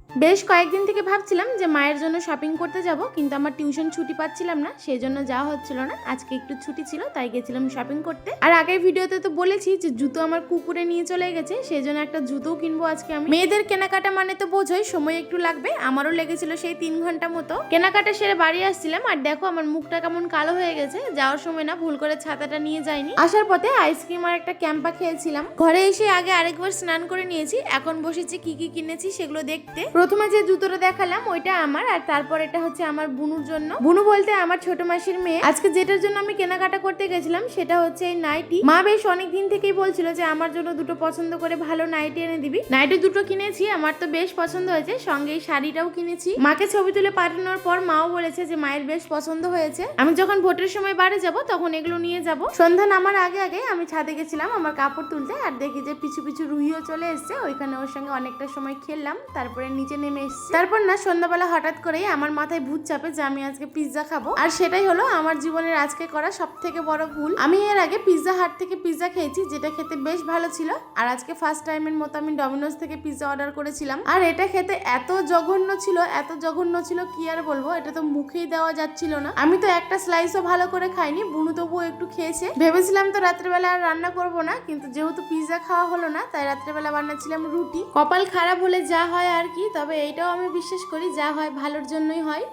বেশ কয়েকদিন থেকে ভাবছিলাম যে মায়ের জন্য শপিং করতে যাব, কিন্তু আমার টিউশন ছুটি পাচ্ছিলাম না, সেই জন্য যাওয়া হচ্ছিল না। আজকে একটু ছুটি ছিল তাই গেছিলাম শপিং করতে। আর আগের ভিডিওতে তো বলেছি যে জুতো আমার কুকুরে নিয়ে চলে গেছে, সেই জন্য একটা জুতোও কিনবো আজকে আমি। মেয়েদের কেনাকাটা মানে তো বোঝোই সময় একটু লাগবে, আমারও লেগেছিল সেই 3 ঘন্টা মতো। কেনাকাটা সেরে বাড়ি আসছিলাম আর দেখো আমার মুখটা কেমন কালো হয়ে গেছে। যাওয়ার সময় না ভুল করে ছাতাটা নিয়ে যাইনি। আসার পথে আইসক্রিম আর একটা ক্যাম্পা খেয়েছিলাম। ঘরে এসে আগে আরেকবার স্নান করে নিয়েছি, এখন বসেছি কি কি কিনেছি সেগুলো দেখতে। প্রথমে যে জুতোটা দেখালাম ওইটা আমার, আর তারপর এটা হচ্ছে আমার বুনুর জন্য। বুনু বলতে আমার ছোট মাসির মেয়ে। আজকে যেটার জন্য আমি কেনাকাটা করতে গেছিলাম সেটা হচ্ছে এই নাইটি। মা বেশ অনেকদিন থেকেই বলছিল যে আমার জন্য দুটো পছন্দ করে ভালো নাইটি এনে দিবি। নাইটি দুটো কিনেছি, আমার তো বেশ পছন্দ হয়েছে, সঙ্গে এই শাড়িটাও কিনেছি। মাকে ছবি তুলে পাঠানোর পর মাও বলেছে যে মায়ের বেশ পছন্দ হয়েছে। আমি যখন ভোটের সময় বাড়ি যাব তখন এগুলো নিয়ে যাব। সন্ধ্যা নামার আগে আগে আমি ছাদে গেছিলাম আমার কাপড় তুলতে, আর দেখি যে পিছু পিছু রুহিও চলে এসছে। ওইখানে ওর সঙ্গে অনেকটা সময় খেললাম, তারপরে নিচে নেমে এসছি। তারপর না সন্ধ্যাবেলা হঠাৎ করেই আমার মাথায় ভূত চাপে যে আমি আজকে পিৎজা খাবো, আর সেটাই হলো আমার জীবনের আজকে করা সব থেকে বড় ভুল। আমি এর আগে পিৎজা হাট থেকে পিৎজা খেয়েছি, যেটা খেতে বেশ ভালো ছিল। আর আজকে ফার্স্ট টাইমের মতো আমি ডমিনোজ থেকে পিৎজা অর্ডার করেছিলাম, আর এটা খেতে এত জঘন্য ছিল, এত জঘন্য ছিল কি আর বলবো। এটা তো মুখেই দেওয়া যাচ্ছিল না। আমি তো একটা স্লাইসও ভালো করে খাইনি, বুনু তবুও একটু খেয়েছে। ভেবেছিলাম তো রাত্রেবেলা আর রান্না করব না, কিন্তু যেহেতু পিৎজা খাওয়া হলো না তাই রাত্রেবেলা বানাচ্ছিলাম রুটি। কপাল খারাপ হলে যা হয় আর কি, তবে এইটাও আমি বিশ্বাস করি যা হয় ভালোর জন্যই হয়।